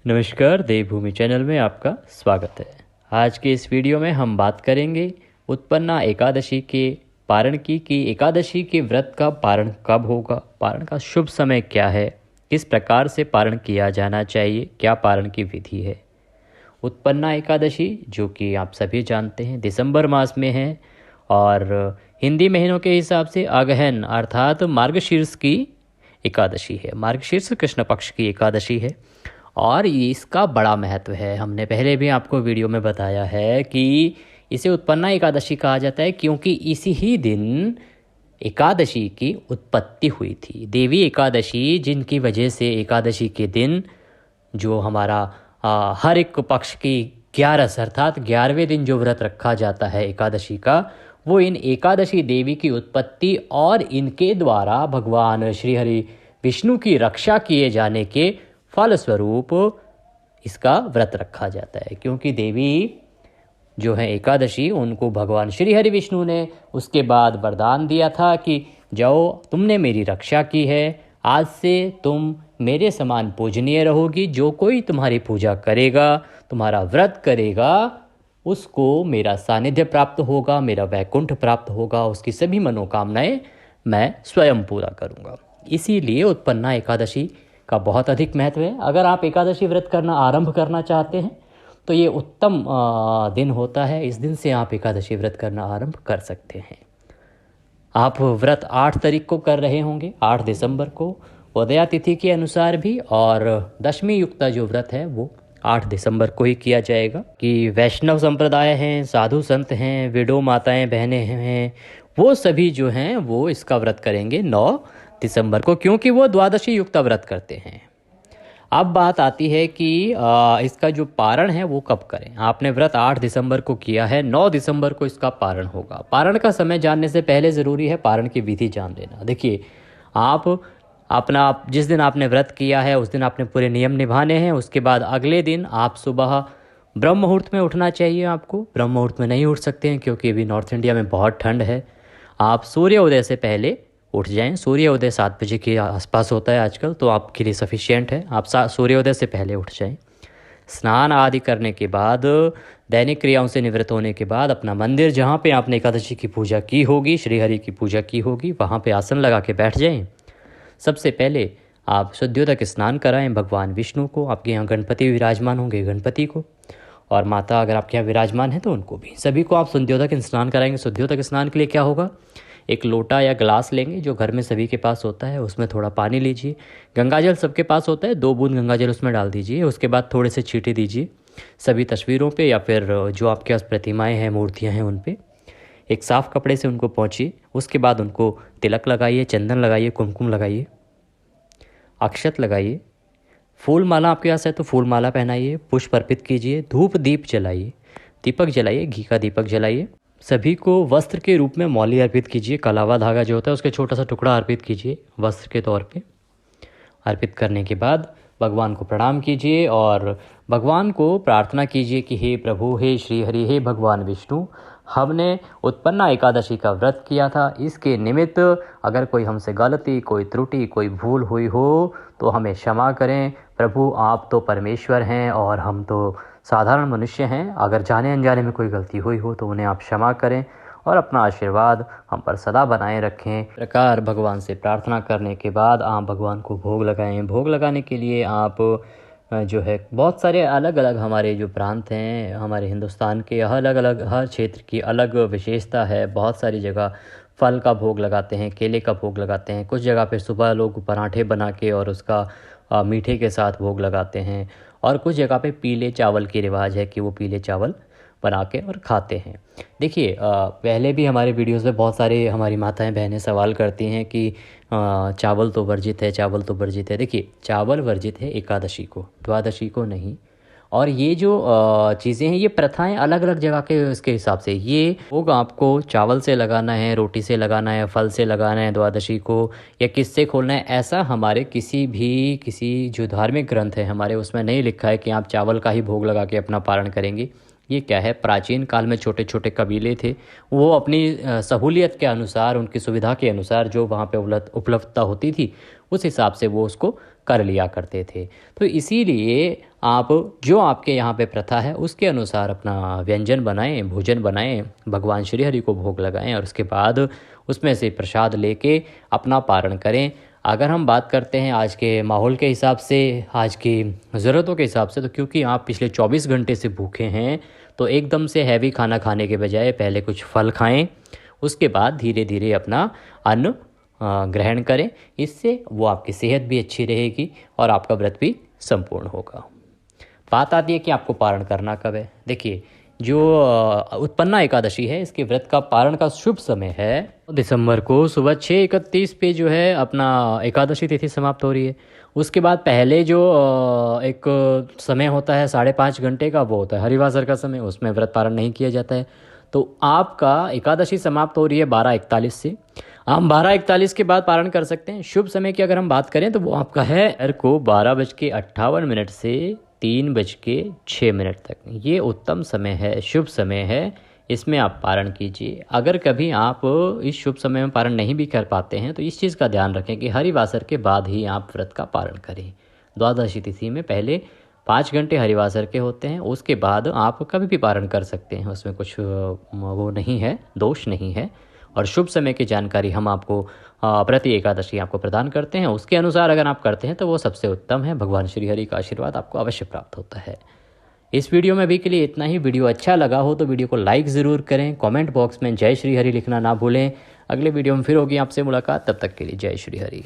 नमस्कार, देवभूमि चैनल में आपका स्वागत है। आज के इस वीडियो में हम बात करेंगे उत्पन्ना एकादशी के पारण की कि एकादशी के व्रत का पारण कब होगा, पारण का शुभ समय क्या है, किस प्रकार से पारण किया जाना चाहिए, क्या पारण की विधि है। उत्पन्ना एकादशी जो कि आप सभी जानते हैं दिसंबर मास में है और हिंदी महीनों के हिसाब से अगहन अर्थात मार्गशीर्ष की एकादशी है। मार्गशीर्ष कृष्ण पक्ष की एकादशी है और इसका बड़ा महत्व है। हमने पहले भी आपको वीडियो में बताया है कि इसे उत्पन्ना एकादशी कहा जाता है क्योंकि इसी ही दिन एकादशी की उत्पत्ति हुई थी। देवी एकादशी जिनकी वजह से एकादशी के दिन जो हमारा हर एक पक्ष की 11 अर्थात 11वें दिन जो व्रत रखा जाता है एकादशी का, वो इन एकादशी देवी की उत्पत्ति और इनके द्वारा भगवान श्री हरि विष्णु की रक्षा किए जाने के फलस्वरूप इसका व्रत रखा जाता है। क्योंकि देवी जो है एकादशी, उनको भगवान श्री हरि विष्णु ने उसके बाद वरदान दिया था कि जाओ, तुमने मेरी रक्षा की है, आज से तुम मेरे समान पूजनीय रहोगी। जो कोई तुम्हारी पूजा करेगा, तुम्हारा व्रत करेगा, उसको मेरा सानिध्य प्राप्त होगा, मेरा वैकुंठ प्राप्त होगा, उसकी सभी मनोकामनाएं मैं स्वयं पूरा करूँगा। इसीलिए उत्पन्ना एकादशी का बहुत अधिक महत्व है। अगर आप एकादशी व्रत करना आरंभ करना चाहते हैं तो ये उत्तम दिन होता है। इस दिन से आप एकादशी व्रत करना आरंभ कर सकते हैं। आप व्रत 8 तारीख को कर रहे होंगे, 8 दिसंबर को उदया तिथि के अनुसार भी, और दशमी युक्ता जो व्रत है वो 8 दिसंबर को ही किया जाएगा। कि वैष्णव संप्रदाय हैं, साधु संत हैं, विडो माताएं बहनें हैं, वो सभी जो हैं वो इसका व्रत करेंगे 9 दिसंबर को, क्योंकि वो द्वादशी युक्ता व्रत करते हैं। अब बात आती है कि इसका जो पारण है वो कब करें। आपने व्रत 8 दिसंबर को किया है, 9 दिसंबर को इसका पारण होगा। पारण का समय जानने से पहले ज़रूरी है पारण की विधि जान लेना। देखिए, आप जिस दिन आपने व्रत किया है उस दिन आपने पूरे नियम निभाने हैं। उसके बाद अगले दिन आप सुबह ब्रह्म मुहूर्त में उठना चाहिए। आपको ब्रह्म मुहूर्त में नहीं उठ सकते हैं क्योंकि अभी नॉर्थ इंडिया में बहुत ठंड है। आप सूर्योदय से पहले उठ जाएं। सूर्योदय 7 बजे के आसपास होता है आजकल, तो आपके लिए सफिशिएंट है। आप सूर्योदय से पहले उठ जाएं। स्नान आदि करने के बाद, दैनिक क्रियाओं से निवृत्त होने के बाद अपना मंदिर जहाँ पे आपने एकादशी की पूजा की होगी, श्रीहरि की पूजा की होगी, वहाँ पे आसन लगा के बैठ जाएं। सबसे पहले आप शुद्धियोदक स्नान कराएं भगवान विष्णु को। आपके यहाँ गणपति विराजमान होंगे, गणपति को, और माता अगर आपके यहाँ विराजमान है तो उनको भी, सभी को आप शुद्धियोदक स्नान कराएंगे। शुद्धियोदक स्नान के लिए क्या होगा, एक लोटा या ग्लास लेंगे जो घर में सभी के पास होता है, उसमें थोड़ा पानी लीजिए। गंगाजल सबके पास होता है, 2 बूंद गंगाजल उसमें डाल दीजिए। उसके बाद थोड़े से छींटे दीजिए सभी तस्वीरों पे या फिर जो आपके पास प्रतिमाएं हैं, मूर्तियां हैं, उन पे एक साफ़ कपड़े से उनको पोंछिए। उसके बाद उनको तिलक लगाइए, चंदन लगाइए, कुमकुम लगाइए, अक्षत लगाइए। फूल माला आपके पास है तो फूल माला पहनाइए, पुष्प अर्पित कीजिए, धूप दीप जलाइए, दीपक जलाइए, घी का दीपक जलाइए। सभी को वस्त्र के रूप में मौली अर्पित कीजिए। कलावा धागा जो होता है उसके छोटा सा टुकड़ा अर्पित कीजिए वस्त्र के तौर पे। अर्पित करने के बाद भगवान को प्रणाम कीजिए और भगवान को प्रार्थना कीजिए कि हे प्रभु, हे श्री हरि, हे भगवान विष्णु, हमने उत्पन्ना एकादशी का व्रत किया था, इसके निमित्त अगर कोई हमसे गलती, कोई त्रुटि, कोई भूल हुई हो तो हमें क्षमा करें। प्रभु, आप तो परमेश्वर हैं और हम तो साधारण मनुष्य हैं। अगर जाने अनजाने में कोई गलती हुई हो तो उन्हें आप क्षमा करें और अपना आशीर्वाद हम पर सदा बनाए रखें। प्रकार भगवान से प्रार्थना करने के बाद आप भगवान को भोग लगाएं। भोग लगाने के लिए आप जो है बहुत सारे अलग अलग हमारे जो प्रांत हैं, हमारे हिंदुस्तान के अलग अलग, हर क्षेत्र की अलग विशेषता है। बहुत सारी जगह फल का भोग लगाते हैं, केले का भोग लगाते हैं। कुछ जगह पे सुबह लोग पराठे बना के और उसका मीठे के साथ भोग लगाते हैं, और कुछ जगह पे पीले चावल की रिवाज है कि वो पीले चावल बना के और खाते हैं। देखिए, पहले भी हमारे वीडियोस में बहुत सारे हमारी माताएं बहनें सवाल करती हैं कि चावल तो वर्जित है, चावल तो वर्जित है। देखिए, चावल वर्जित है एकादशी को, द्वादशी को नहीं। और ये जो चीज़ें हैं, ये प्रथाएं अलग अलग जगह के इसके हिसाब से, ये भोग आपको चावल से लगाना है, रोटी से लगाना है, फल से लगाना है द्वादशी को, या किससे खोलना है, ऐसा हमारे किसी जो धार्मिक ग्रंथ है हमारे, उसमें नहीं लिखा है कि आप चावल का ही भोग लगा के अपना पारण करेंगे। ये क्या है, प्राचीन काल में छोटे छोटे कबीले थे, वो अपनी सहूलियत के अनुसार, उनकी सुविधा के अनुसार जो वहाँ पे उपलब्धता होती थी उस हिसाब से वो उसको कर लिया करते थे। तो इसीलिए आप जो आपके यहाँ पे प्रथा है उसके अनुसार अपना व्यंजन बनाएं, भोजन बनाएं, भगवान श्री हरि को भोग लगाएं और उसके बाद उसमें से प्रसाद लेके अपना पारण करें। अगर हम बात करते हैं आज के माहौल के हिसाब से, आज की ज़रूरतों के हिसाब से, तो क्योंकि आप पिछले 24 घंटे से भूखे हैं तो एकदम से हैवी खाना खाने के बजाय पहले कुछ फल खाएं, उसके बाद धीरे धीरे अपना अन्न ग्रहण करें। इससे वो आपकी सेहत भी अच्छी रहेगी और आपका व्रत भी संपूर्ण होगा। बात आती है कि आपको पारण करना कब है। देखिए, जो उत्पन्ना एकादशी है, इसके व्रत का पारण का शुभ समय है दिसंबर को सुबह 6:31 पे जो है अपना एकादशी तिथि समाप्त हो रही है। उसके बाद पहले जो एक समय होता है 5.5 घंटे का, वो होता है हरिवासर का समय, उसमें व्रत पारण नहीं किया जाता है। तो आपका एकादशी समाप्त हो रही है 12:41 से। हम 12:41 के बाद पारण कर सकते हैं। शुभ समय की अगर हम बात करें तो वो आपका है को 12:58 से 3:06 तक। ये उत्तम समय है, शुभ समय है, इसमें आप पारण कीजिए। अगर कभी आप इस शुभ समय में पारण नहीं भी कर पाते हैं तो इस चीज़ का ध्यान रखें कि हरिवासर के बाद ही आप व्रत का पारण करें। द्वादशी तिथि में पहले 5 घंटे हरिवासर के होते हैं, उसके बाद आप कभी भी पारण कर सकते हैं, उसमें कुछ वो नहीं है, दोष नहीं है। और शुभ समय की जानकारी हम आपको प्रति एकादशी आपको प्रदान करते हैं, उसके अनुसार अगर आप करते हैं तो वो सबसे उत्तम है। भगवान श्री हरि का आशीर्वाद आपको अवश्य प्राप्त होता है। इस वीडियो में अभी के लिए इतना ही। वीडियो अच्छा लगा हो तो वीडियो को लाइक ज़रूर करें, कमेंट बॉक्स में जय श्री हरि लिखना ना भूलें। अगले वीडियो में फिर होगी आपसे मुलाकात, तब तक के लिए जय श्री हरि।